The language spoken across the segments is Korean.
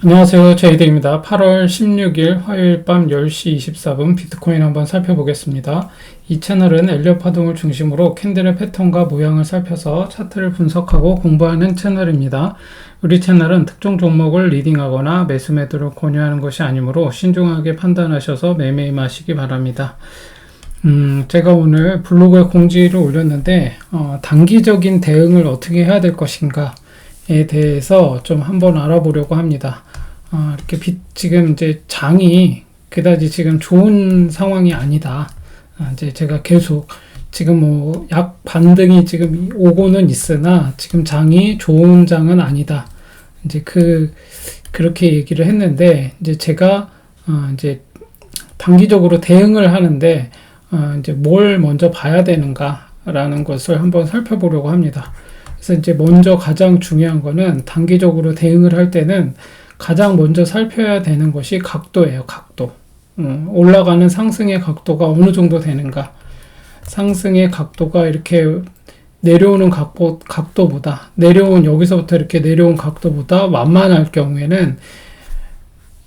안녕하세요. 제이드입니다. 8월 16일 화요일 밤 10시 24분 비트코인 한번 살펴보겠습니다. 이 채널은 엘리엇 파동을 중심으로 캔들의 패턴과 모양을 살펴서 차트를 분석하고 공부하는 채널입니다. 우리 채널은 특정 종목을 리딩하거나 매수 매도를 권유하는 것이 아니므로 신중하게 판단하셔서 매매임하시기 바랍니다. 제가 오늘 블로그에 공지를 올렸는데 단기적인 대응을 어떻게 해야 될 것인가에 대해서 좀 한번 알아보려고 합니다. 이렇게 지금 이제 장이 그다지 지금 좋은 상황이 아니다. 이제 제가 계속 지금 뭐 약 반등이 지금 오고는 있으나 지금 장이 좋은 장은 아니다. 이제 그렇게 얘기를 했는데 이제 제가 이제 단기적으로 대응을 하는데 이제 뭘 먼저 봐야 되는가라는 것을 한번 살펴보려고 합니다. 그래서 이제 먼저 가장 중요한 거는 단기적으로 대응을 할 때는 가장 먼저 살펴야 되는 것이 각도예요. 각도. 올라가는 상승의 각도가 어느 정도 되는가. 상승의 각도가 이렇게 내려오는 각도보다 여기서부터 이렇게 내려온 각도보다 완만할 경우에는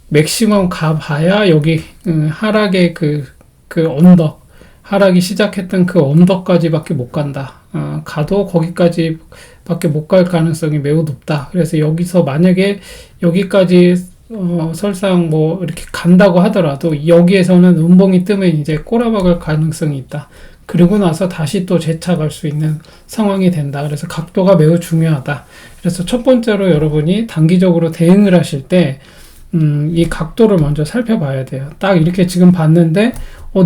맥시멈 가봐야 여기 하락의 그 언덕, 하락이 시작했던 그 언덕까지밖에 못 간다. 가도 거기까지밖에 못 갈 가능성이 매우 높다. 그래서 여기서 만약에 여기까지 설상 뭐 이렇게 간다고 하더라도 여기에서는 음봉이 뜨면 이제 꼬라박을 가능성이 있다. 그리고 나서 다시 또 재차갈 수 있는 상황이 된다. 그래서 각도가 매우 중요하다. 그래서 첫 번째로 여러분이 단기적으로 대응을 하실 때 이 각도를 먼저 살펴봐야 돼요. 딱 이렇게 지금 봤는데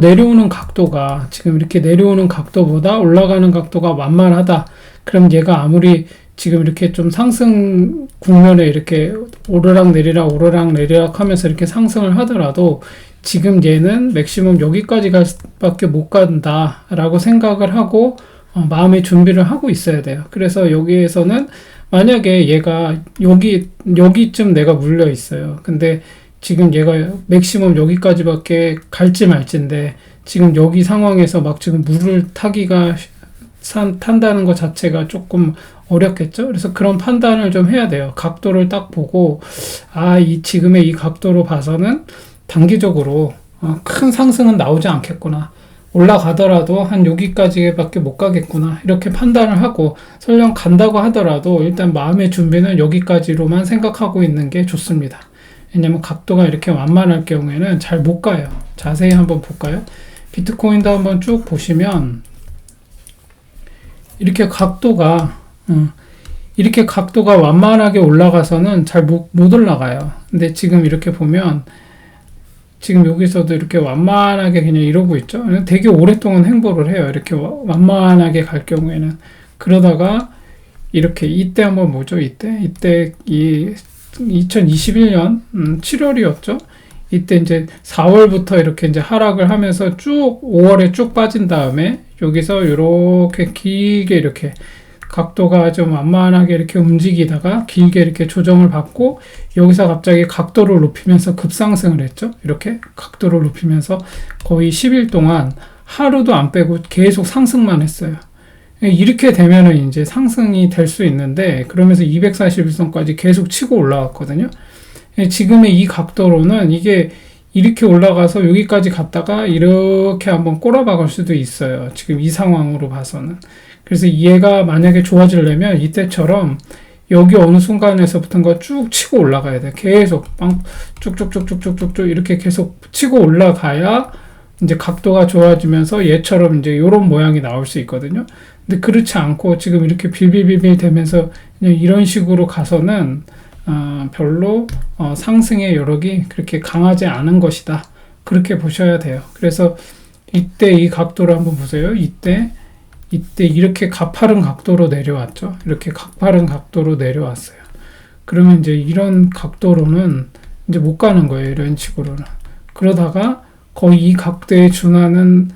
내려오는 각도가 지금 이렇게 내려오는 각도보다 올라가는 각도가 완만하다. 그럼 얘가 아무리 지금 이렇게 좀 상승 국면에 이렇게 오르락 내리락 하면서 이렇게 상승을 하더라도 지금 얘는 맥시멈 여기까지 갈 밖에 못 간다라고 생각을 하고 마음의 준비를 하고 있어야 돼요. 그래서 여기에서는 만약에 얘가 여기쯤 내가 물려 있어요. 근데 지금 얘가 맥시멈 여기까지밖에 갈지 말지인데 지금 여기 상황에서 막 지금 물을 탄다는 것 자체가 조금 어렵겠죠? 그래서 그런 판단을 좀 해야 돼요. 각도를 딱 보고 지금의 이 각도로 봐서는 단기적으로 큰 상승은 나오지 않겠구나. 올라가더라도 한 여기까지밖에 못 가겠구나. 이렇게 판단을 하고 설령 간다고 하더라도 일단 마음의 준비는 여기까지로만 생각하고 있는 게 좋습니다. 왜냐면 각도가 이렇게 완만할 경우에는 잘 못 가요. 자세히 한번 볼까요? 비트코인도 한번 쭉 보시면 이렇게 각도가 완만하게 올라가서는 잘 못 올라가요. 근데 지금 이렇게 보면 지금 여기서도 이렇게 완만하게 그냥 이러고 있죠. 되게 오랫동안 행보를 해요. 이렇게 완만하게 갈 경우에는. 그러다가 이렇게 이때 한번 뭐죠? 이때 이 2021년 7월이었죠. 이때 이제 4월부터 이렇게 이제 하락을 하면서 쭉 5월에 쭉 빠진 다음에 여기서 이렇게 길게 이렇게 각도가 좀 완만하게 이렇게 움직이다가 길게 이렇게 조정을 받고 여기서 갑자기 각도를 높이면서 급상승을 했죠. 이렇게 각도를 높이면서 거의 10일 동안 하루도 안 빼고 계속 상승만 했어요. 이렇게 되면은 이제 상승이 될 수 있는데 그러면서 241선까지 계속 치고 올라왔거든요. 지금의 이 각도로는 이게 이렇게 올라가서 여기까지 갔다가 이렇게 한번 꼬라박을 수도 있어요. 지금 이 상황으로 봐서는. 그래서 얘가 만약에 좋아지려면 이때처럼 여기 어느 순간에서부터가 쭉 치고 올라가야 돼. 계속 쭉쭉쭉쭉쭉쭉 이렇게 계속 치고 올라가야 이제 각도가 좋아지면서 얘처럼 이제 이런 모양이 나올 수 있거든요. 근데 그렇지 않고 지금 이렇게 빌빌빌빌 되면서 그냥 이런 식으로 가서는 별로 상승의 여력이 그렇게 강하지 않은 것이다. 그렇게 보셔야 돼요. 그래서 이때 이 각도를 한번 보세요. 이때 이렇게 가파른 각도로 내려왔죠. 이렇게 가파른 각도로 내려왔어요. 그러면 이제 이런 각도로는 이제 못 가는 거예요. 이런 식으로는. 그러다가 거의 이 각도에 준하는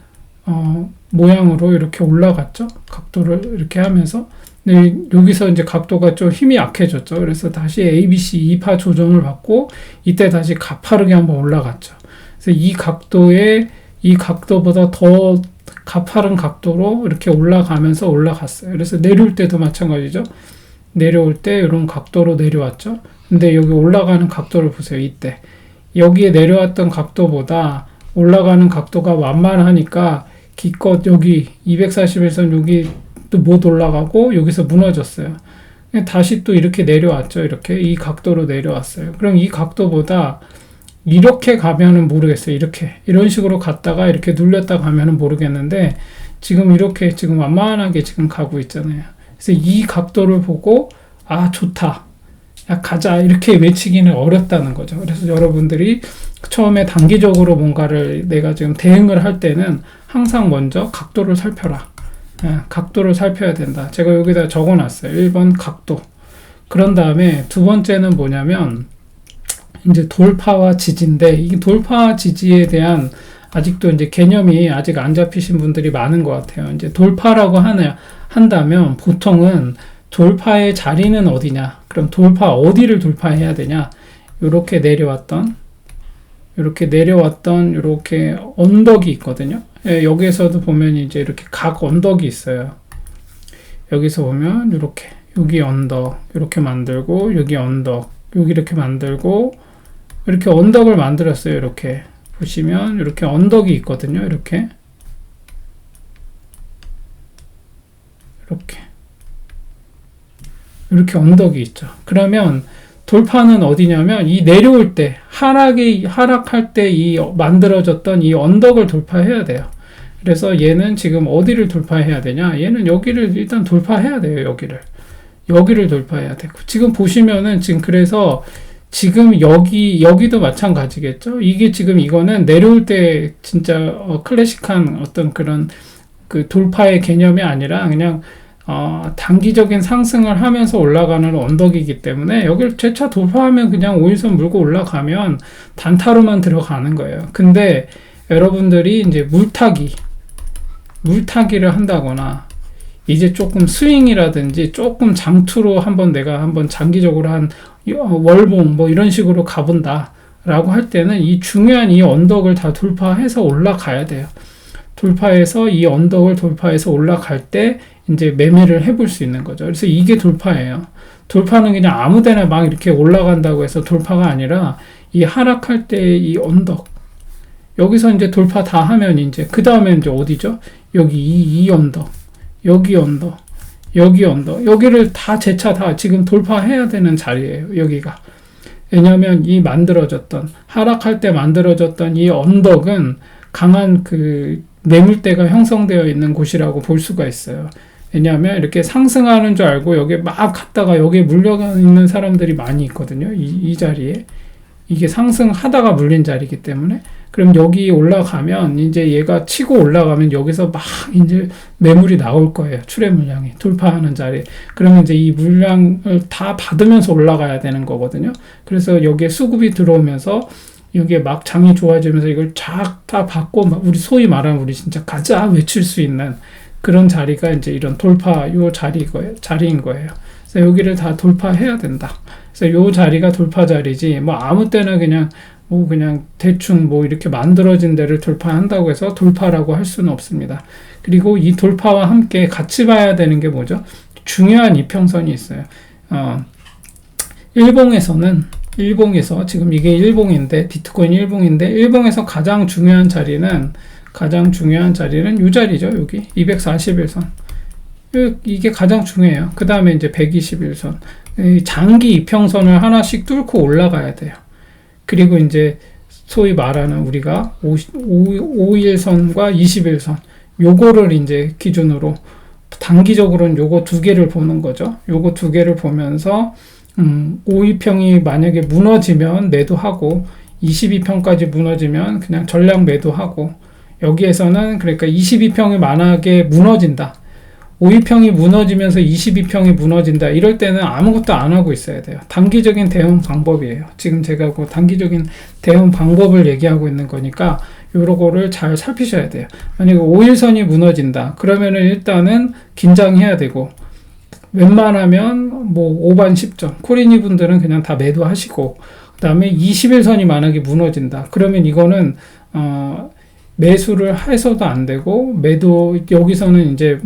모양으로 이렇게 올라갔죠. 각도를 이렇게 하면서. 근데 여기서 이제 각도가 좀 힘이 약해졌죠. 그래서 다시 ABC 2파 조정을 받고 이때 다시 가파르게 한번 올라갔죠. 그래서 이 각도보다 더 가파른 각도로 이렇게 올라가면서 올라갔어요. 그래서 내려올 때도 마찬가지죠. 내려올 때 이런 각도로 내려왔죠. 근데 여기 올라가는 각도를 보세요. 이때 여기에 내려왔던 각도보다 올라가는 각도가 완만하니까 기껏 여기 241선 여기 또 못 올라가고 여기서 무너졌어요. 다시 또 이렇게 내려왔죠. 이렇게 이 각도로 내려왔어요. 그럼 이 각도보다 이렇게 가면은 모르겠어요. 이렇게 이런 식으로 갔다가 이렇게 눌렸다 가면은 모르겠는데 지금 이렇게 지금 완만하게 지금 가고 있잖아요. 그래서 이 각도를 보고 아 좋다, 야 가자 이렇게 외치기는 어렵다는 거죠. 그래서 여러분들이 처음에 단기적으로 뭔가를 내가 지금 대응을 할 때는 항상 먼저 각도를 살펴라. 각도를 살펴야 된다. 제가 여기다 적어놨어요. 1번 각도. 그런 다음에 두 번째는 뭐냐면 이제 돌파와 지지인데 이 돌파와 지지에 대한 아직도 이제 개념이 아직 안 잡히신 분들이 많은 것 같아요. 이제 돌파라고 한다면 보통은 돌파의 자리는 어디냐? 그럼 돌파 어디를 돌파해야 되냐? 이렇게 내려왔던 이렇게 언덕이 있거든요. 예, 여기에서도 보면 이제 이렇게 각 언덕이 있어요. 여기서 보면 이렇게 여기 언덕 이렇게 만들고 여기 언덕 여기 이렇게 만들고 이렇게 언덕을 만들었어요. 이렇게 보시면 이렇게 언덕이 있거든요. 이렇게 언덕이 있죠. 그러면 돌파는 어디냐면 이 내려올 때 하락할 때 이 만들어졌던 이 언덕을 돌파해야 돼요. 그래서 얘는 지금 어디를 돌파해야 되냐? 얘는 여기를 일단 돌파해야 돼요. 여기를 돌파해야 되고 지금 보시면은 지금 그래서 지금 여기도 마찬가지겠죠. 이게 지금 이거는 내려올 때 진짜 클래식한 어떤 그런 그 돌파의 개념이 아니라 그냥 단기적인 상승을 하면서 올라가는 언덕이기 때문에 여기를 재차 돌파하면 그냥 5일선 물고 올라가면 단타로만 들어가는 거예요. 근데 여러분들이 이제 물타기를 한다거나 이제 조금 스윙이라든지 조금 장투로 내가 한번 장기적으로 한 월봉 뭐 이런 식으로 가본다 라고 할 때는 이 중요한 이 언덕을 다 돌파해서 올라가야 돼요. 이 언덕을 돌파해서 올라갈 때 이제 매매를 해볼 수 있는 거죠. 그래서 이게 돌파예요. 돌파는 그냥 아무 데나 막 이렇게 올라간다고 해서 돌파가 아니라 이 하락할 때 이 언덕 여기서 이제 돌파 다 하면 이제 그 다음에 이제 어디죠? 여기 이 언덕 여기 언덕 여기를 다 재차 다 지금 돌파해야 되는 자리예요. 여기가. 왜냐하면 이 하락할 때 만들어졌던 이 언덕은 강한 그 매물대가 형성되어 있는 곳이라고 볼 수가 있어요. 왜냐하면 이렇게 상승하는 줄 알고 여기 막 갔다가 여기에 물려가 있는 사람들이 많이 있거든요. 이 자리에. 이게 상승하다가 물린 자리이기 때문에. 그럼 여기 올라가면 이제 얘가 치고 올라가면 여기서 막 이제 매물이 나올 거예요. 출애 물량이 돌파하는 자리. 그러면 이제 이 물량을 다 받으면서 올라가야 되는 거거든요. 그래서 여기에 수급이 들어오면서 여기에 막 장이 좋아지면서 이걸 쫙 다 받고 우리 소위 말하면 우리 진짜 가자 외칠 수 있는 그런 자리가 이제 이런 돌파 요 자리인 거예요. 그래서 여기를 다 돌파해야 된다. 그래서 요 자리가 돌파 자리지 뭐 아무 때나 그냥 대충 이렇게 만들어진 데를 돌파한다고 해서 돌파라고 할 수는 없습니다. 그리고 이 돌파와 함께 같이 봐야 되는 게 뭐죠? 중요한 이평선이 있어요. 일봉에서 지금 이게 일봉인데 비트코인 일봉인데 일봉에서 가장 중요한 자리는 이 자리죠. 여기 241선. 이게 가장 중요해요. 그 다음에 이제 121선. 장기 이평선을 하나씩 뚫고 올라가야 돼요. 그리고 이제 소위 말하는 우리가 5일선과 21선 요거를 이제 기준으로 단기적으로는 요거 두 개를 보는 거죠. 요거 두 개를 보면서 5위평이 만약에 무너지면 매도하고 22평까지 무너지면 그냥 전량 매도하고 여기에서는 그러니까 22평이 만약에 무너진다. 5위평이 무너지면서 22평이 무너진다. 이럴 때는 아무것도 안 하고 있어야 돼요. 단기적인 대응 방법이에요. 지금 제가 그 단기적인 대응 방법을 얘기하고 있는 거니까 요거를 잘 살피셔야 돼요. 만약에 5일선이 무너진다. 그러면은 일단은 긴장해야 되고 웬만하면 5반 10점. 코리니 분들은 그냥 다 매도하시고 그 다음에 21선이 만약에 무너진다. 그러면 이거는 매수를 해서도 안 되고 매도 여기서는 이제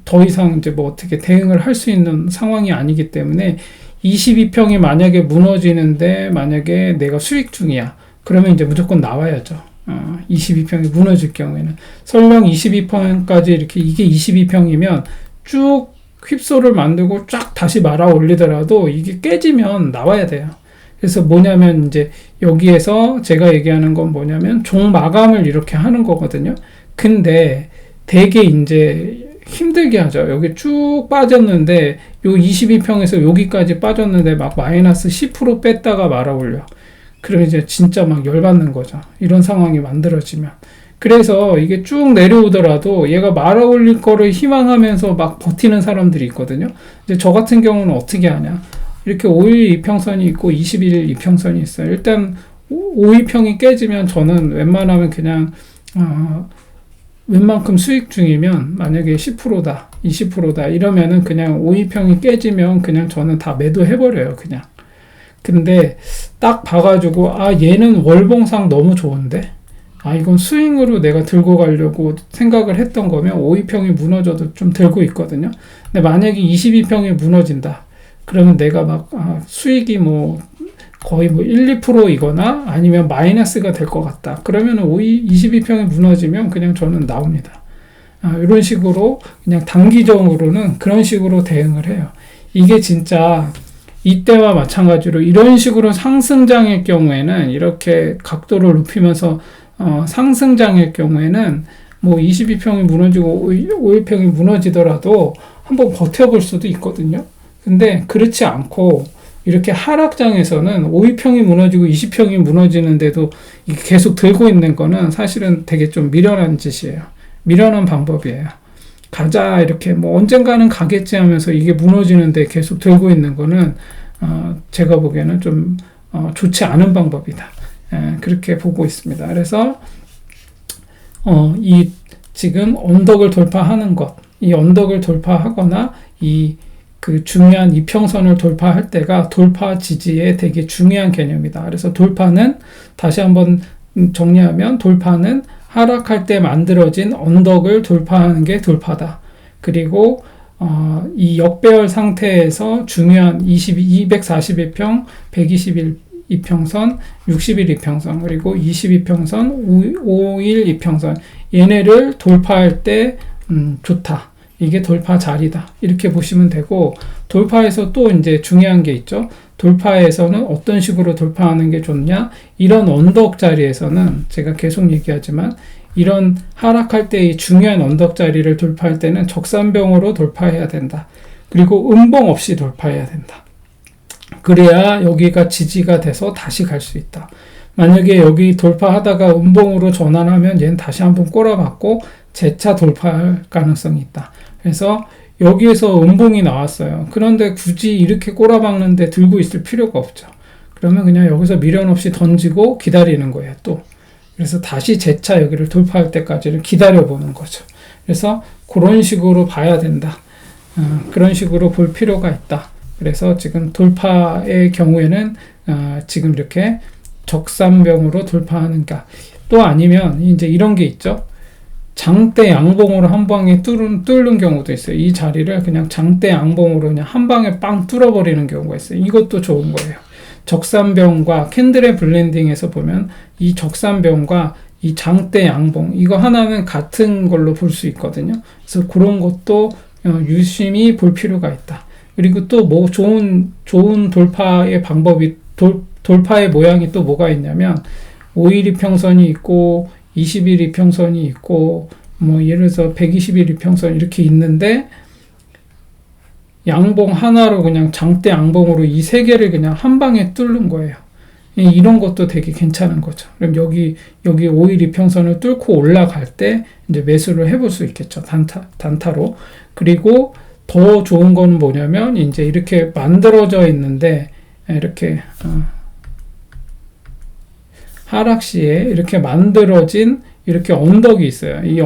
더 이상 이제 어떻게 대응을 할 수 있는 상황이 아니기 때문에 22평이 만약에 무너지는데 만약에 내가 수익 중이야. 그러면 이제 무조건 나와야죠. 22평이 무너질 경우에는. 설령 22평까지 이렇게 이게 22평이면 쭉 휩소를 만들고 쫙 다시 말아 올리더라도 이게 깨지면 나와야 돼요. 그래서 뭐냐면 이제 여기에서 제가 얘기하는 건 뭐냐면 종 마감을 이렇게 하는 거거든요. 근데 되게 이제 힘들게 하죠. 여기 쭉 빠졌는데 요 22평에서 여기까지 빠졌는데 막 마이너스 10% 뺐다가 말아 올려. 그럼 이제 진짜 막 열받는 거죠. 이런 상황이 만들어지면. 그래서 이게 쭉 내려오더라도 얘가 말아 올릴 거를 희망하면서 막 버티는 사람들이 있거든요. 이제 저 같은 경우는 어떻게 하냐. 이렇게 5일 이평선이 있고 21일 이평선이 있어요. 일단 5이평이 깨지면 저는 웬만하면 그냥 웬만큼 수익 중이면 만약에 10%다, 20%다 이러면은 그냥 5이평이 깨지면 그냥 저는 다 매도해버려요. 그냥. 근데 딱 봐가지고 얘는 월봉상 너무 좋은데 이건 스윙으로 내가 들고 가려고 생각을 했던 거면 5이평이 무너져도 좀 들고 있거든요. 근데 만약에 22평이 무너진다. 그러면 내가 막 수익이 뭐 거의 뭐 1, 2%이거나 아니면 마이너스가 될 것 같다. 그러면 22평이 무너지면 그냥 저는 나옵니다. 이런 식으로 그냥 단기적으로는 그런 식으로 대응을 해요. 이게 진짜 이때와 마찬가지로 이런 식으로 상승장일 경우에는 이렇게 각도를 높이면서 상승장일 경우에는 뭐 22평이 무너지고 5일평이 무너지더라도 한번 버텨볼 수도 있거든요. 근데 그렇지 않고 이렇게 하락장에서는 5일평이 무너지고 20평이 무너지는데도 계속 들고 있는 거는 사실은 되게 좀 미련한 짓이에요. 미련한 방법이에요. 가자 이렇게 뭐 언젠가는 가겠지 하면서 이게 무너지는데 계속 들고 있는 거는 제가 보기에는 좀 좋지 않은 방법이다. 그렇게 보고 있습니다. 그래서 이 지금 언덕을 돌파하는 것, 이 언덕을 돌파하거나 그 중요한 이평선을 돌파할 때가 돌파 지지의 되게 중요한 개념이다. 그래서 돌파는 다시 한번 정리하면 돌파는 하락할 때 만들어진 언덕을 돌파하는 게 돌파다. 그리고 이 역배열 상태에서 중요한 241평, 121이평선, 61이평선, 그리고 22평선, 5일 이평선 얘네를 돌파할 때 좋다. 이게 돌파 자리다. 이렇게 보시면 되고 돌파에서 또 이제 중요한 게 있죠. 돌파에서는 어떤 식으로 돌파하는 게 좋냐? 이런 언덕 자리에서는 제가 계속 얘기하지만 이런 하락할 때의 중요한 언덕 자리를 돌파할 때는 적산병으로 돌파해야 된다. 그리고 음봉 없이 돌파해야 된다. 그래야 여기가 지지가 돼서 다시 갈 수 있다. 만약에 여기 돌파하다가 음봉으로 전환하면 얘는 다시 한번 꼬라박고 재차 돌파할 가능성이 있다. 그래서 여기에서 음봉이 나왔어요. 그런데 굳이 이렇게 꼬라박는데 들고 있을 필요가 없죠. 그러면 그냥 여기서 미련 없이 던지고 기다리는 거예요, 또. 그래서 다시 재차 여기를 돌파할 때까지를 기다려보는 거죠. 그래서 그런 식으로 봐야 된다. 그런 식으로 볼 필요가 있다. 그래서 지금 돌파의 경우에는 지금 이렇게 적산병으로 돌파하는가. 또 아니면 이제 이런 게 있죠. 장대 양봉으로 한 방에 뚫는 경우도 있어요. 이 자리를 그냥 장대 양봉으로 그냥 한 방에 빵 뚫어버리는 경우가 있어요. 이것도 좋은 거예요. 적산병과 캔들의 블렌딩에서 보면 이 적산병과 이 장대 양봉 이거 하나는 같은 걸로 볼 수 있거든요. 그래서 그런 것도 유심히 볼 필요가 있다. 그리고 또 뭐 좋은 돌파의 방법이 돌파의 모양이 또 뭐가 있냐면 5일 이평선이 있고 20일 이평선이 있고 뭐 예를 들어서 120일 이평선 이렇게 있는데 양봉 하나로 그냥 장대 양봉으로 이 세 개를 그냥 한 방에 뚫는 거예요. 이런 것도 되게 괜찮은 거죠. 그럼 여기 5일 이평선을 뚫고 올라갈 때 이제 매수를 해볼 수 있겠죠. 단타로. 그리고 더 좋은 건 뭐냐면 이제 이렇게 만들어져 있는데 이렇게 하락 시에 이렇게 만들어진 이렇게 언덕이 있어요. 이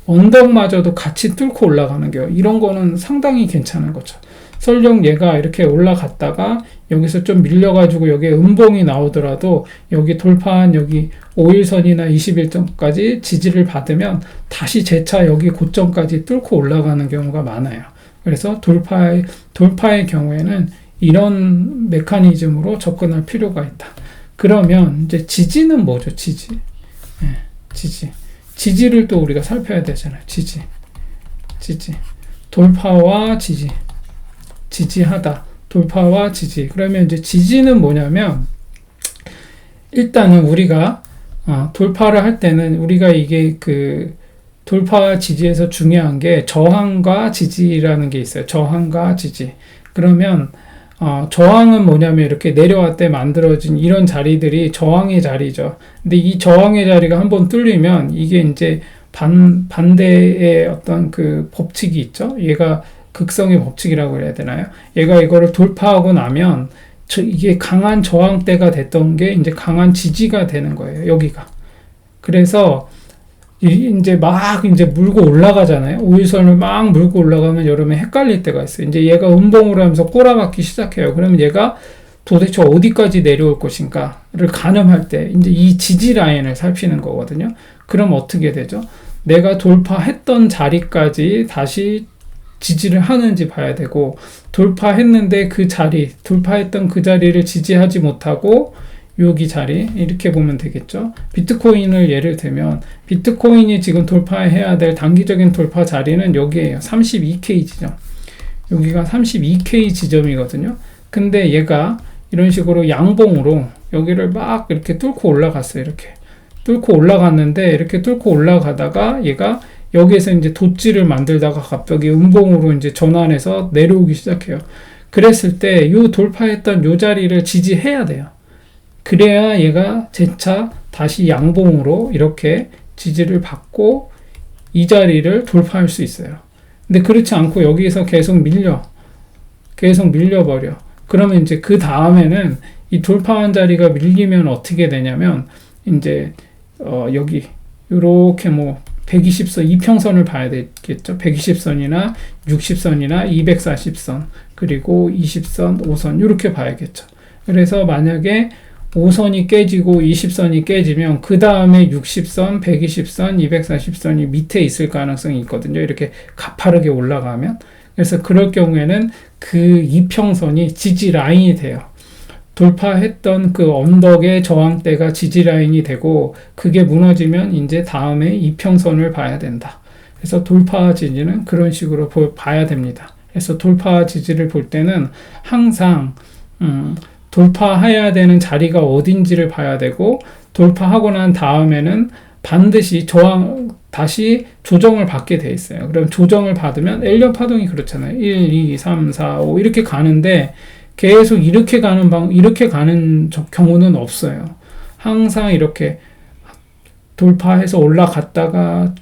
언덕마저도 같이 뚫고 올라가는 게 이런 거는 상당히 괜찮은 거죠. 설령 얘가 이렇게 올라갔다가 여기서 좀 밀려가지고 여기에 음봉이 나오더라도 여기 돌파한 여기 5일선이나 21점까지 지지를 받으면 다시 재차 여기 고점까지 뚫고 올라가는 경우가 많아요. 그래서 돌파의 경우에는 이런 메커니즘으로 접근할 필요가 있다. 그러면 이제 지지는 뭐죠? 지지. 지지. 지지를 또 우리가 살펴야 되잖아요. 지지. 돌파와 지지. 지지하다. 돌파와 지지. 그러면 이제 지지는 뭐냐면, 일단은 우리가 돌파를 할 때는 우리가 이게 돌파와 지지에서 중요한 게 저항과 지지라는 게 있어요. 저항과 지지. 그러면 저항은 뭐냐면 이렇게 내려왔을 때 만들어진 이런 자리들이 저항의 자리죠. 근데 이 저항의 자리가 한번 뚫리면 이게 이제 반대의 어떤 법칙이 있죠. 얘가 극성의 법칙이라고 해야 되나요? 얘가 이거를 돌파하고 나면 이게 강한 저항대가 됐던 게 이제 강한 지지가 되는 거예요. 여기가. 그래서 이제 물고 올라가잖아요. 우유선을 막 물고 올라가면 여름에 헷갈릴 때가 있어요. 이제 얘가 음봉으로 하면서 꼬라박기 시작해요. 그러면 얘가 도대체 어디까지 내려올 것인가를 가늠할 때 이제 이 지지 라인을 살피는 거거든요. 그럼 어떻게 되죠? 내가 돌파했던 자리까지 다시 지지를 하는지 봐야 되고, 돌파했는데 돌파했던 그 자리를 지지하지 못하고 여기 자리 이렇게 보면 되겠죠. 비트코인을 예를 들면 비트코인이 지금 돌파해야 될 단기적인 돌파 자리는 여기에요. 32K 지점. 여기가 32K 지점이거든요. 근데 얘가 이런 식으로 양봉으로 여기를 막 이렇게 뚫고 올라갔어요. 이렇게 뚫고 올라갔는데, 이렇게 뚫고 올라가다가 얘가 여기에서 이제 돛지를 만들다가 갑자기 음봉으로 이제 전환해서 내려오기 시작해요. 그랬을 때 요 돌파했던 요 자리를 지지해야 돼요. 그래야 얘가 재차 다시 양봉으로 이렇게 지지를 받고 이 자리를 돌파할 수 있어요. 근데 그렇지 않고 여기에서 계속 밀려버려. 그러면 이제 그 다음에는 이 돌파한 자리가 밀리면 어떻게 되냐면, 이제 여기 요렇게 120선, 이평선을 봐야 되겠죠. 120선이나 60선이나 240선, 그리고 20선, 5선 이렇게 봐야겠죠. 그래서 만약에 5선이 깨지고 20선이 깨지면 그 다음에 60선, 120선, 240선이 밑에 있을 가능성이 있거든요. 이렇게 가파르게 올라가면. 그래서 그럴 경우에는 그 이평선이 지지 라인이 돼요. 돌파했던 그 언덕의 저항대가 지지 라인이 되고, 그게 무너지면 이제 다음에 이평선을 봐야 된다. 그래서 돌파 지지는 그런 식으로 봐야 됩니다. 그래서 돌파 지지를 볼 때는 항상 돌파해야 되는 자리가 어딘지를 봐야 되고, 돌파하고 난 다음에는 반드시 다시 조정을 받게 돼 있어요. 그럼 조정을 받으면 엘리엇 파동이 그렇잖아요. 1, 2, 3, 4, 5 이렇게 가는데, 계속 이렇게 가는 경우는 없어요. 항상 이렇게 돌파해서 올라갔다가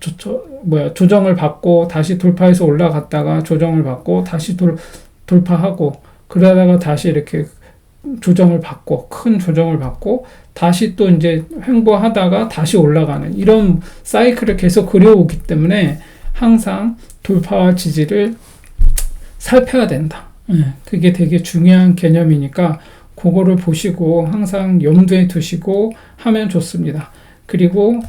조정을 받고, 다시 돌파해서 올라갔다가 조정을 받고, 다시 돌파하고, 그러다가 다시 이렇게 조정을 받고, 큰 조정을 받고, 다시 또 이제 횡보하다가 다시 올라가는 이런 사이클을 계속 그려오기 때문에 항상 돌파와 지지를 살펴야 된다. 그게 되게 중요한 개념이니까 그거를 보시고 항상 염두에 두시고 하면 좋습니다. 그리고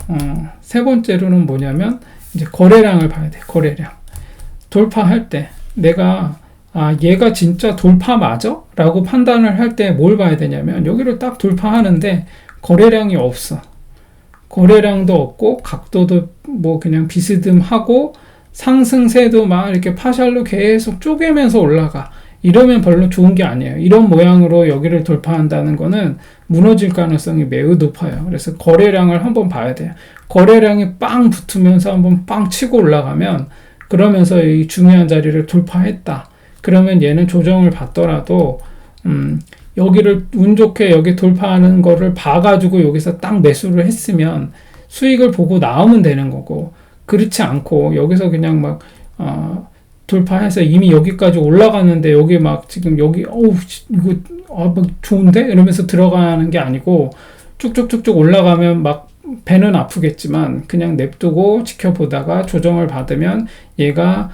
세 번째로는 뭐냐면 이제 거래량을 봐야 돼. 거래량. 돌파할 때 내가 얘가 진짜 돌파 맞아? 라고 판단을 할 때 뭘 봐야 되냐면, 여기를 딱 돌파하는데 거래량이 없어. 거래량도 없고 각도도 그냥 비스듬하고 상승세도 막 이렇게 파샬로 계속 쪼개면서 올라가. 이러면 별로 좋은 게 아니에요. 이런 모양으로 여기를 돌파한다는 거는 무너질 가능성이 매우 높아요. 그래서 거래량을 한번 봐야 돼요. 거래량이 빵 붙으면서 한번 빵 치고 올라가면, 그러면서 이 중요한 자리를 돌파했다. 그러면 얘는 조정을 받더라도 여기를 운 좋게 여기 돌파하는 거를 봐가지고 여기서 딱 매수를 했으면 수익을 보고 나오면 되는 거고, 그렇지 않고 여기서 그냥 돌파해서 이미 여기까지 올라갔는데 여기 지금 여기 이거 좋은데? 이러면서 들어가는 게 아니고, 쭉쭉쭉쭉 올라가면 배는 아프겠지만 그냥 냅두고 지켜보다가 조정을 받으면 얘가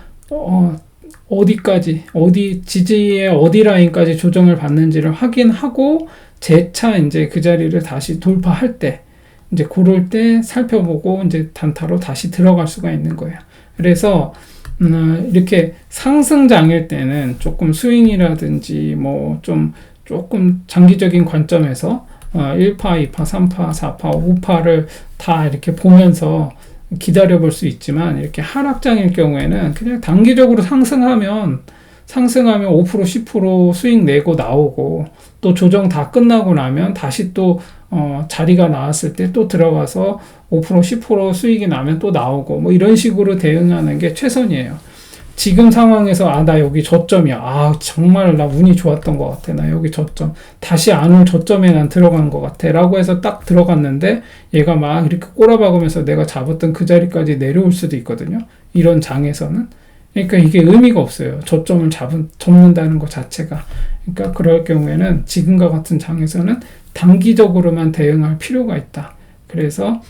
지지의 어디 라인까지 조정을 받는지를 확인하고 재차 이제 그 자리를 다시 돌파할 때, 이제 그럴 때 살펴보고 이제 단타로 다시 들어갈 수가 있는 거예요. 그래서 이렇게 상승장일 때는 조금 스윙이라든지 뭐 좀 조금 장기적인 관점에서 1파, 2파, 3파, 4파, 5파를 다 이렇게 보면서 기다려 볼 수 있지만, 이렇게 하락장일 경우에는 그냥 단기적으로 상승하면 5%, 10% 수익 내고 나오고, 또 조정 다 끝나고 나면 다시 또 자리가 나왔을 때 또 들어가서 5%, 10% 수익이 나면 또 나오고, 뭐 이런 식으로 대응하는 게 최선이에요. 지금 상황에서 나 여기 저점이야. 정말 나 운이 좋았던 것 같아. 나 여기 저점. 다시 안 올 저점에 난 들어간 것 같아. 라고 해서 딱 들어갔는데 얘가 막 이렇게 꼬라박으면서 내가 잡았던 그 자리까지 내려올 수도 있거든요. 이런 장에서는. 그러니까 이게 의미가 없어요. 저점을 접는다는 것 자체가. 그러니까 그럴 경우에는 지금과 같은 장에서는 단기적으로만 대응할 필요가 있다. 그래서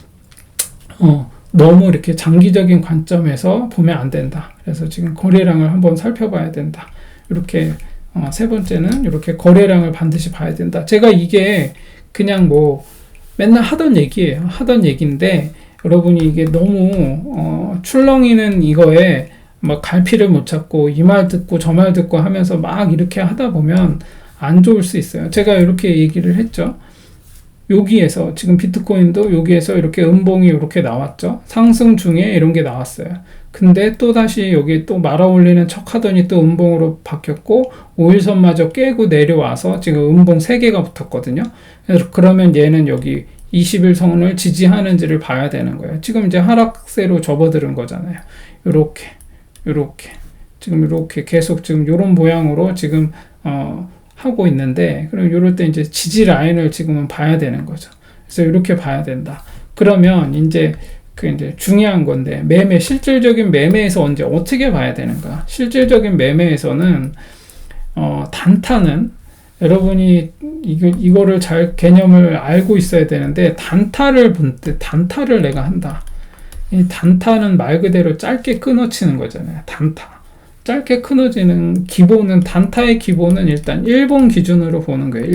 너무 이렇게 장기적인 관점에서 보면 안 된다. 그래서 지금 거래량을 한번 살펴봐야 된다. 이렇게 세 번째는 이렇게 거래량을 반드시 봐야 된다. 제가 이게 그냥 뭐 맨날 하던 얘기예요. 하던 얘기인데 여러분이 이게 너무 출렁이는 이거에 막 갈피를 못 잡고 이 말 듣고 저 말 듣고 하면서 막 이렇게 하다 보면 안 좋을 수 있어요. 제가 이렇게 얘기를 했죠. 여기에서 지금 비트코인도 여기에서 이렇게 음봉이 이렇게 나왔죠. 상승 중에 이런 게 나왔어요. 근데 또 다시 여기 또 말아 올리는 척 하더니 또 음봉으로 바뀌었고 5일선마저 깨고 내려와서 지금 음봉 3개가 붙었거든요. 그러면 얘는 여기 20일선을 지지하는지를 봐야 되는 거예요. 지금 이제 하락세로 접어드는 거잖아요. 요렇게 지금 이렇게 계속 지금 요런 모양으로 지금 하고 있는데, 그럼 이럴 때 이제 지지 라인을 지금은 봐야 되는 거죠. 그래서 이렇게 봐야 된다. 그러면 이제 중요한 건데, 실질적인 매매에서 언제 어떻게 봐야 되는가? 실질적인 매매에서는 단타는 여러분이 이거를 잘 개념을 알고 있어야 되는데, 단타를 본 때 단타를 내가 한다. 이 단타는 말 그대로 짧게 끊어치는 거잖아요. 단타. 짧게 끊어지는 기본은, 단타의 기본은 일단 일본 기준으로 보는 거예요.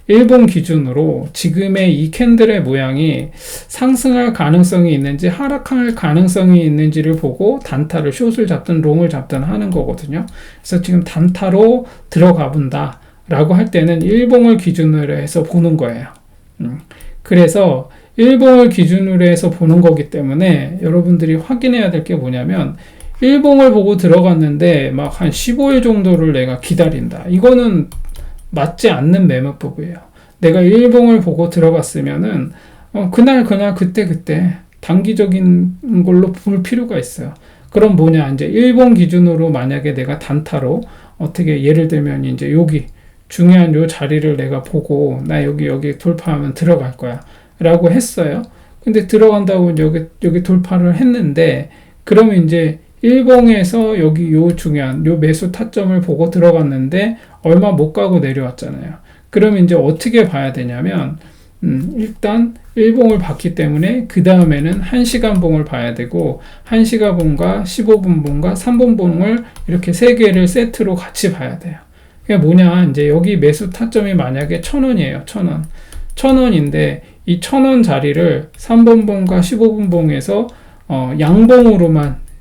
일본 기준으로 지금의 이 캔들의 모양이 상승할 가능성이 있는지 하락할 가능성이 있는지를 보고 단타를 숏을 잡든 롱을 잡든 하는 거거든요. 그래서 지금 단타로 들어가 본다 라고 할 때는 일봉을 기준으로 해서 보는 거예요. 그래서 일봉을 기준으로 해서 보는 거기 때문에 여러분들이 확인해야 될 게 뭐냐면, 일봉을 보고 들어갔는데 막 한 15일 정도를 내가 기다린다. 이거는 맞지 않는 매매법이에요. 내가 일봉을 보고 들어갔으면은 그날 그때 단기적인 걸로 볼 필요가 있어요. 그럼 뭐냐, 이제 일봉 기준으로 만약에 내가 단타로 어떻게, 예를 들면 이제 여기 중요한 요 자리를 내가 보고 나 여기 돌파하면 들어갈 거야 라고 했어요. 근데 들어간다고 여기 돌파를 했는데, 그러면 이제 일봉에서 여기 중요한 요 매수 타점을 보고 들어갔는데 얼마 못 가고 내려왔잖아요. 그러면 이제 어떻게 봐야 되냐면, 일단 일봉을 봤기 때문에 그 다음에는 1시간 봉을 봐야 되고, 1시간 봉과 15분 봉과 3분 봉을 이렇게 3개를 세트로 같이 봐야 돼요. 그게 뭐냐, 이제 여기 매수 타점이 만약에 1,000원이에요. 1,000원인데 이 1,000원 자리를 3분 봉과 15분 봉에서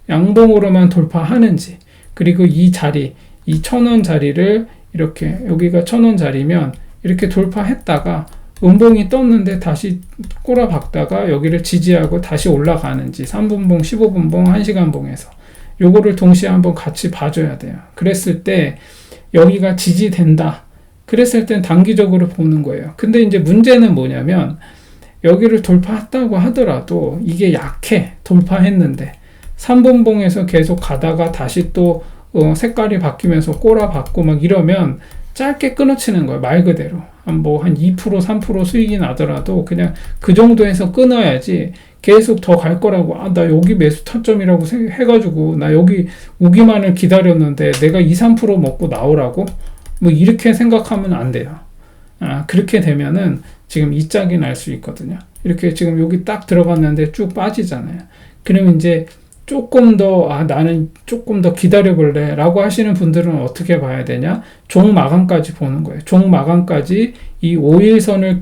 양봉으로만 돌파하는지, 그리고 이 1,000원 자리를 이렇게, 여기가 1,000원 자리면 이렇게 돌파했다가 음봉이 떴는데 다시 꼬라박다가 여기를 지지하고 다시 올라가는지, 3분봉, 15분봉, 1시간봉에서 요거를 동시에 한번 같이 봐줘야 돼요. 그랬을 때 여기가 지지된다. 그랬을 땐 단기적으로 보는 거예요. 근데 이제 문제는 뭐냐면, 여기를 돌파했다고 하더라도 이게 약해. 돌파했는데 3분봉에서 계속 가다가 다시 또 색깔이 바뀌면서 꼬라박고 막 이러면 짧게 끊어치는 거예요. 말 그대로 한 2%, 3% 수익이 나더라도 그냥 그 정도에서 끊어야지, 계속 더 갈 거라고, 나 여기 매수 타점이라고 해가지고 나 여기 오기만을 기다렸는데 내가 2, 3% 먹고 나오라고, 뭐 이렇게 생각하면 안 돼요. 그렇게 되면은 지금 이 짝이 날 수 있거든요. 이렇게 지금 여기 딱 들어갔는데 쭉 빠지잖아요. 그러면 이제 조금 더, 나는 조금 더 기다려볼래 라고 하시는 분들은 어떻게 봐야 되냐? 종 마감까지 보는 거예요. 종 마감까지 이 5일선을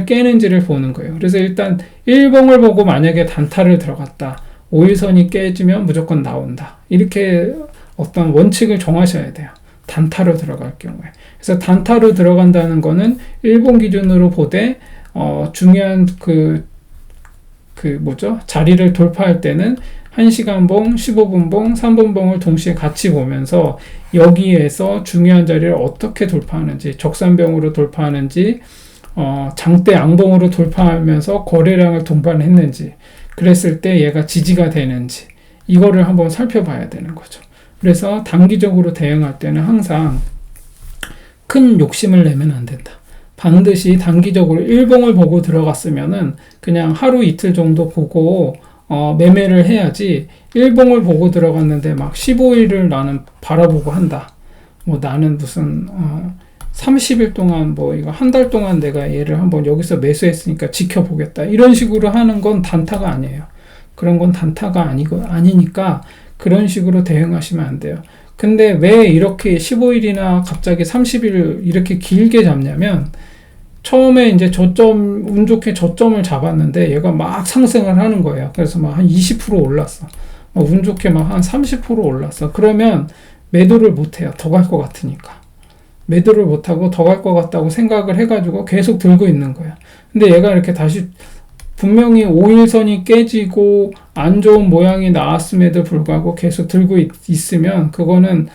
깨는지를 보는 거예요. 그래서 일단 일봉을 보고 만약에 단타를 들어갔다. 5일선이 깨지면 무조건 나온다. 이렇게 어떤 원칙을 정하셔야 돼요. 단타로 들어갈 경우에. 그래서 단타로 들어간다는 거는 일본 기준으로 보되 중요한 자리를 돌파할 때는 1시간 봉, 15분 봉, 3분 봉을 동시에 같이 보면서 여기에서 중요한 자리를 어떻게 돌파하는지, 적산병으로 돌파하는지, 장대 양봉으로 돌파하면서 거래량을 동반했는지, 그랬을 때 얘가 지지가 되는지, 이거를 한번 살펴봐야 되는 거죠. 그래서 단기적으로 대응할 때는 항상 큰 욕심을 내면 안 된다. 반드시 단기적으로 일봉을 보고 들어갔으면은 그냥 하루 이틀 정도 보고 매매를 해야지, 일봉을 보고 들어갔는데 막 15일을 나는 바라보고 한다. 뭐 나는 무슨 30일 동안 이거 한 달 동안 내가 얘를 한번 여기서 매수했으니까 지켜보겠다. 이런 식으로 하는 건 단타가 아니에요. 그런 건 단타가 아니니까 그런 식으로 대응하시면 안 돼요. 근데 왜 이렇게 15일이나 갑자기 30일 이렇게 길게 잡냐면, 처음에 이제 운 좋게 저점을 잡았는데 얘가 막 상승을 하는 거예요. 그래서 막 한 20% 올랐어. 운 좋게 막 한 30% 올랐어. 그러면 매도를 못 해요. 더 갈 것 같으니까. 매도를 못 하고 더 갈 것 같다고 생각을 해가지고 계속 들고 있는 거예요. 근데 얘가 이렇게 다시 분명히 5일선이 깨지고 안 좋은 모양이 나왔음에도 불구하고 계속 들고 있으면 그거는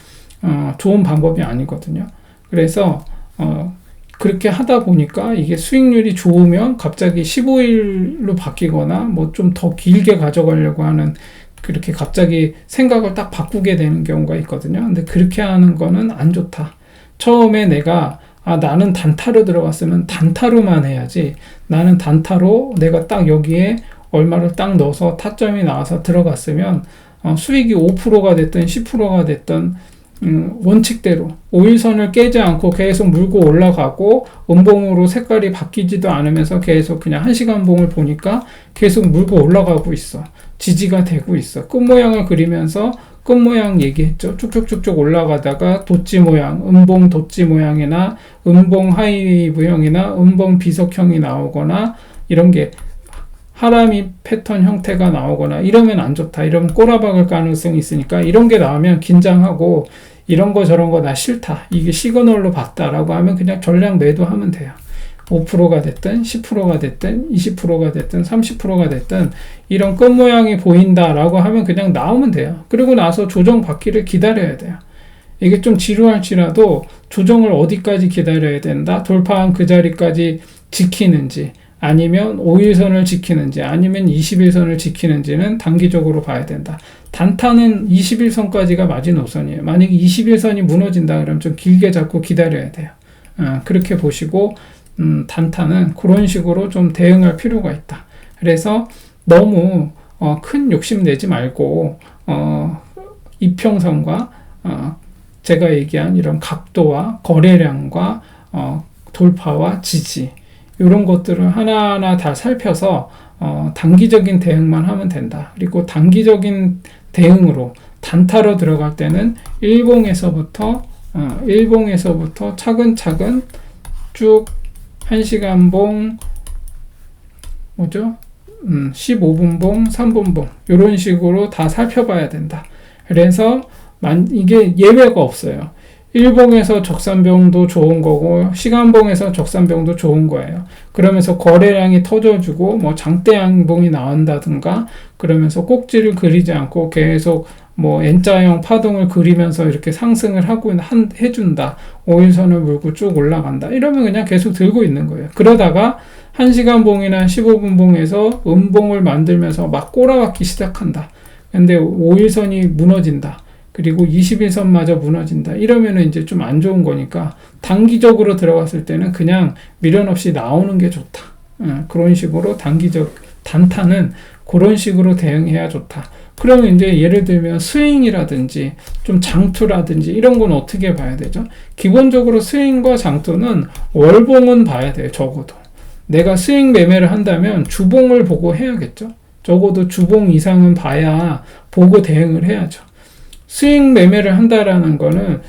좋은 방법이 아니거든요. 그래서 그렇게 하다 보니까 이게 수익률이 좋으면 갑자기 15일로 바뀌거나 뭐 좀 더 길게 가져가려고 하는, 그렇게 갑자기 생각을 딱 바꾸게 되는 경우가 있거든요. 근데 그렇게 하는 거는 안 좋다. 처음에 내가 나는 단타로 들어갔으면 단타로만 해야지, 나는 단타로 내가 딱 여기에 얼마를 딱 넣어서 타점이 나와서 들어갔으면 수익이 5%가 됐든 10%가 됐든 원칙대로 5일선을 깨지 않고 계속 물고 올라가고, 음봉으로 색깔이 바뀌지도 않으면서 계속 그냥 1시간 봉을 보니까 계속 물고 올라가고 있어. 지지가 되고 있어. 끝모양을 그리면서 끝모양 얘기했죠. 쭉쭉쭉쭉 올라가다가 도치 모양, 음봉 도치 모양이나 음봉 하이브형이나 음봉 비석형이 나오거나, 이런 게 하람이 패턴 형태가 나오거나 이러면 안 좋다. 이러면 꼬라박을 가능성이 있으니까, 이런 게 나오면 긴장하고 이런 거 저런 거 나 싫다, 이게 시그널로 봤다라고 하면 그냥 전량 매도하면 돼요. 5%가 됐든 10%가 됐든 20%가 됐든 30%가 됐든 이런 끝 모양이 보인다라고 하면 그냥 나오면 돼요. 그리고 나서 조정 받기를 기다려야 돼요. 이게 좀 지루할지라도 조정을 어디까지 기다려야 된다, 돌파한 그 자리까지 지키는지, 아니면 5일선을 지키는지, 아니면 21선을 지키는지는 단기적으로 봐야 된다. 단타는 21선까지가 마지노선이에요. 만약에 21선이 무너진다 그러면 좀 길게 잡고 기다려야 돼요. 그렇게 보시고 단타는 그런 식으로 좀 대응할 필요가 있다. 그래서 너무 큰 욕심 내지 말고 이평선과 제가 얘기한 이런 각도와 거래량과 돌파와 지지, 이런 것들을 하나하나 다 살펴서 단기적인 대응만 하면 된다. 그리고 단기적인 대응으로 단타로 들어갈 때는 일봉에서부터 차근차근 쭉 1시간 봉, 15분 봉, 3분 봉, 이런 식으로 다 살펴봐야 된다. 그래서 이게 예외가 없어요. 일봉에서 적산병도 좋은 거고 시간봉에서 적산병도 좋은 거예요. 그러면서 거래량이 터져주고 뭐 장대양봉이 나온다든가, 그러면서 꼭지를 그리지 않고 계속 뭐 N자형 파동을 그리면서 이렇게 상승을 해준다. 5일선을 물고 쭉 올라간다. 이러면 그냥 계속 들고 있는 거예요. 그러다가 1시간 봉이나 15분 봉에서 음봉을 만들면서 막 꼬라박기 시작한다. 근데 5일선이 무너진다. 그리고 21선마저 무너진다. 이러면은 이제 좀 안 좋은 거니까 단기적으로 들어갔을 때는 그냥 미련 없이 나오는 게 좋다. 그런 식으로 단타는 그런 식으로 대응해야 좋다. 그러면 이제 예를 들면 스윙이라든지 좀 장투라든지 이런 건 어떻게 봐야 되죠? 기본적으로 스윙과 장투는 월봉은 봐야 돼요. 적어도. 내가 스윙 매매를 한다면 주봉을 보고 해야겠죠. 적어도 주봉 이상은 봐야 보고 대응을 해야죠. 스윙 매매를 한다라는 거는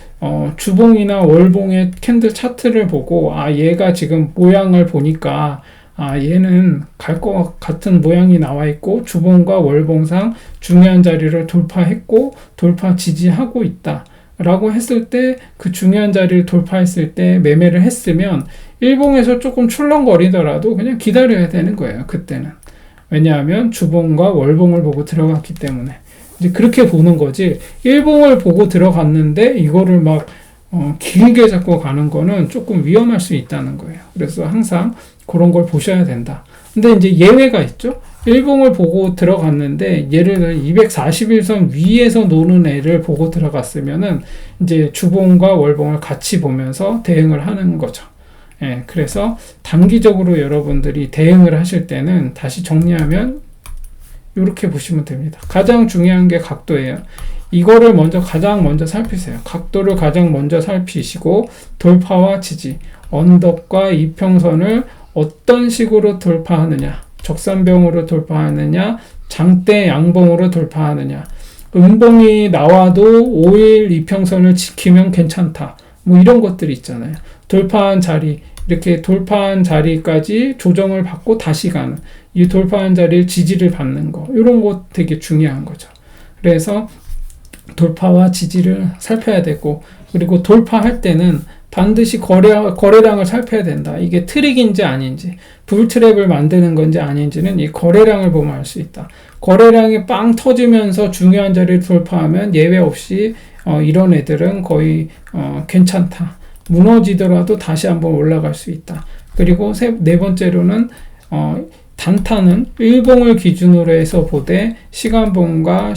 주봉이나 월봉의 캔들 차트를 보고 얘가 지금 모양을 보니까 얘는 갈 것 같은 모양이 나와 있고 주봉과 월봉상 중요한 자리를 돌파했고 돌파 지지하고 있다 라고 했을 때, 그 중요한 자리를 돌파했을 때 매매를 했으면 일봉에서 조금 출렁거리더라도 그냥 기다려야 되는 거예요. 그때는. 왜냐하면 주봉과 월봉을 보고 들어갔기 때문에. 이제 그렇게 보는 거지, 일봉을 보고 들어갔는데 이거를 막 길게 잡고 가는 거는 조금 위험할 수 있다는 거예요. 그래서 항상 그런 걸 보셔야 된다. 근데 이제 예외가 있죠. 일봉을 보고 들어갔는데 예를 들어 241선 위에서 노는 애를 보고 들어갔으면은 이제 주봉과 월봉을 같이 보면서 대응을 하는 거죠. 예, 그래서 단기적으로 여러분들이 대응을 하실 때는 다시 정리하면 이렇게 보시면 됩니다. 가장 중요한 게 각도예요. 이거를 가장 먼저 살피세요. 각도를 가장 먼저 살피시고 돌파와 지지, 언덕과 이평선을 어떤 식으로 돌파하느냐, 적산병으로 돌파하느냐, 장대 양봉으로 돌파하느냐, 음봉이 나와도 5일 이평선을 지키면 괜찮다, 뭐 이런 것들이 있잖아요. 돌파한 자리, 이렇게 돌파한 자리까지 조정을 받고 다시 가는, 이 돌파한 자리를 지지를 받는 거, 이런 거 되게 중요한 거죠. 그래서 돌파와 지지를 살펴야 되고, 그리고 돌파할 때는 반드시 거래량을 살펴야 된다. 이게 트릭인지 아닌지, 불트랩을 만드는 건지 아닌지는 이 거래량을 보면 알 수 있다. 거래량이 빵 터지면서 중요한 자리를 돌파하면 예외 없이 이런 애들은 거의 괜찮다. 무너지더라도 다시 한번 올라갈 수 있다. 그리고 네 번째로는 단타는 일봉을 기준으로 해서 보되 시간봉과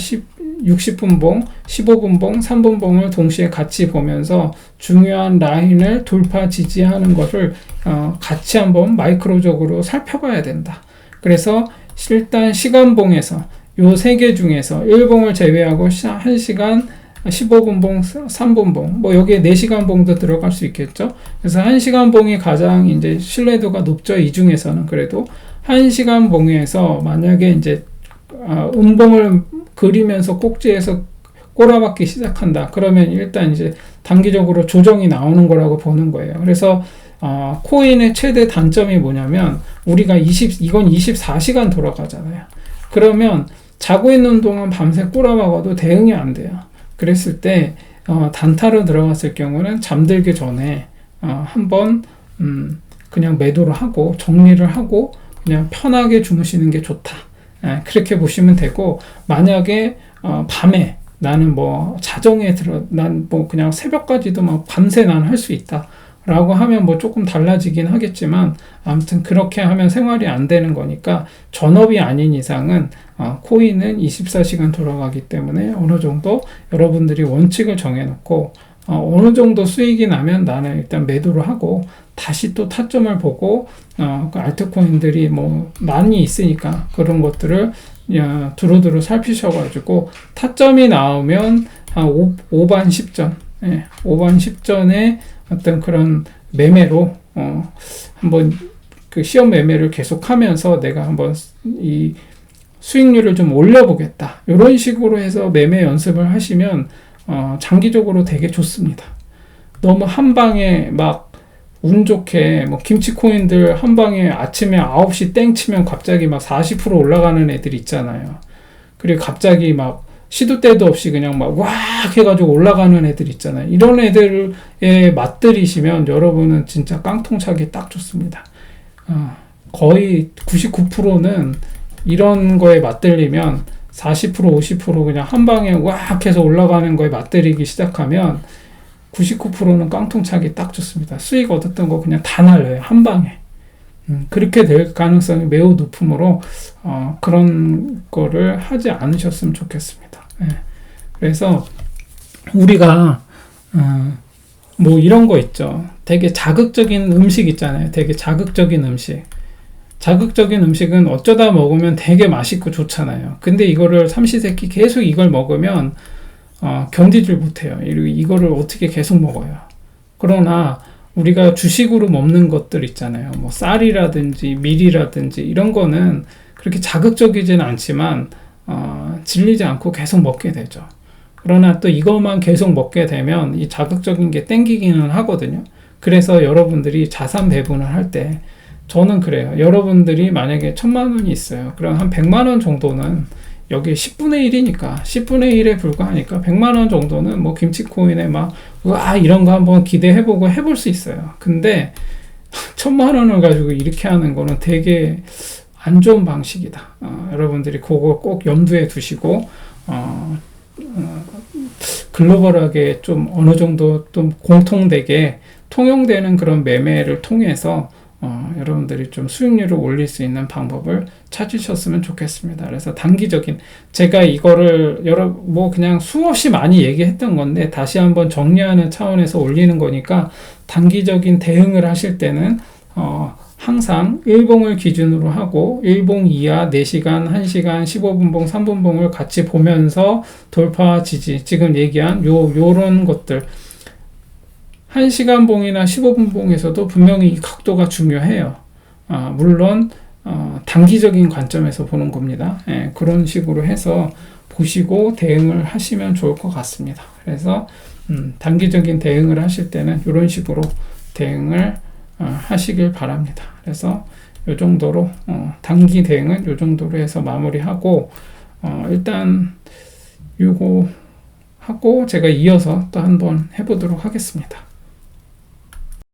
60분봉, 15분봉, 3분봉을 동시에 같이 보면서 중요한 라인을 돌파 지지하는 것을 같이 한번 마이크로적으로 살펴봐야 된다. 그래서 일단 시간봉에서 요 세 개 중에서 일봉을 제외하고 1시간, 15분봉, 3분봉, 뭐 여기에 4시간 봉도 들어갈 수 있겠죠. 그래서 1시간 봉이 가장 이제 신뢰도가 높죠. 이 중에서는. 그래도 1시간 봉에서 만약에 이제 음봉을 그리면서 꼭지에서 꼬라박기 시작한다. 그러면 일단 이제 단기적으로 조정이 나오는 거라고 보는 거예요. 그래서 코인의 최대 단점이 뭐냐면 우리가 이건 24시간 돌아가잖아요. 그러면 자고 있는 동안 밤새 꼬라박아도 대응이 안 돼요. 그랬을 때 단타로 들어갔을 경우는 잠들기 전에 한번 그냥 매도를 하고 정리를 하고 그냥 편하게 주무시는 게 좋다. 그렇게 보시면 되고, 만약에 밤에 나는 뭐 자정에 난 뭐 그냥 새벽까지도 막 밤새 난 할 수 있다 라고 하면 뭐 조금 달라지긴 하겠지만, 아무튼 그렇게 하면 생활이 안 되는 거니까 전업이 아닌 이상은 코인은 24시간 돌아가기 때문에 어느 정도 여러분들이 원칙을 정해놓고 어느 정도 수익이 나면 나는 일단 매도를 하고 다시 또 타점을 보고 그 알트코인들이 뭐 많이 있으니까 그런 것들을 두루두루 살피셔가지고 타점이 나오면 한 5반 10전, 5반 10전에 어떤 그런 매매로 한번 그 시험 매매를 계속하면서 내가 한번 이 수익률을 좀 올려보겠다, 이런 식으로 해서 매매 연습을 하시면 장기적으로 되게 좋습니다. 너무 한 방에 막 운 좋게 뭐 김치코인들 한 방에 아침에 9시 땡 치면 갑자기 막 40% 올라가는 애들 있잖아요. 그리고 갑자기 막 시도 때도 없이 그냥 막 왁 해가지고 올라가는 애들 있잖아요. 이런 애들에 맞들이시면 여러분은 진짜 깡통차기 딱 좋습니다. 거의 99%는 이런 거에 맞들리면 40%, 50% 그냥 한 방에 왁 해서 올라가는 거에 맞들이기 시작하면 99%는 깡통차기 딱 좋습니다. 수익 얻었던 거 그냥 다 날려요. 한 방에. 그렇게 될 가능성이 매우 높으므로 그런 거를 하지 않으셨으면 좋겠습니다. 그래서 우리가 뭐 이런 거 있죠. 되게 자극적인 음식 있잖아요. 되게 자극적인 음식. 자극적인 음식은 어쩌다 먹으면 되게 맛있고 좋잖아요. 근데 이거를 삼시세끼 계속 이걸 먹으면 견디질 못해요. 이거를 어떻게 계속 먹어요. 그러나 우리가 주식으로 먹는 것들 있잖아요. 뭐 쌀이라든지 밀이라든지 이런 거는 그렇게 자극적이진 않지만 질리지 않고 계속 먹게 되죠. 그러나 또 이것만 계속 먹게 되면 이 자극적인 게 땡기기는 하거든요. 그래서 여러분들이 자산 배분을 할 때 저는 그래요. 여러분들이 만약에 1000만 원이 있어요. 그럼 한 100만 원 정도는 여기 10분의 1이니까 10분의 1에 불과하니까 100만 원 정도는 뭐 김치코인에 막 와 이런 거 한번 기대해보고 해볼 수 있어요. 근데 1000만 원을 가지고 이렇게 하는 거는 되게 안 좋은 방식이다. 여러분들이 그거 꼭 염두에 두시고 글로벌하게 좀 어느 정도 좀 공통되게 통용되는 그런 매매를 통해서 여러분들이 좀 수익률을 올릴 수 있는 방법을 찾으셨으면 좋겠습니다. 그래서 단기적인, 제가 이거를 뭐 그냥 수없이 많이 얘기했던 건데 다시 한번 정리하는 차원에서 올리는 거니까, 단기적인 대응을 하실 때는 항상 일봉을 기준으로 하고 일봉 이하 4시간, 1시간, 15분봉, 3분봉을 같이 보면서 돌파 지지, 지금 얘기한 요런 것들, 1시간 봉이나 15분 봉에서도 분명히 이 각도가 중요해요. 물론 단기적인 관점에서 보는 겁니다. 그런 식으로 해서 보시고 대응을 하시면 좋을 것 같습니다. 그래서 단기적인 대응을 하실 때는 이런 식으로 대응을 하시길 바랍니다. 그래서 이 정도로 단기 대응은 이 정도로 해서 마무리하고, 일단 요거 하고 제가 이어서 또 한번 해보도록 하겠습니다.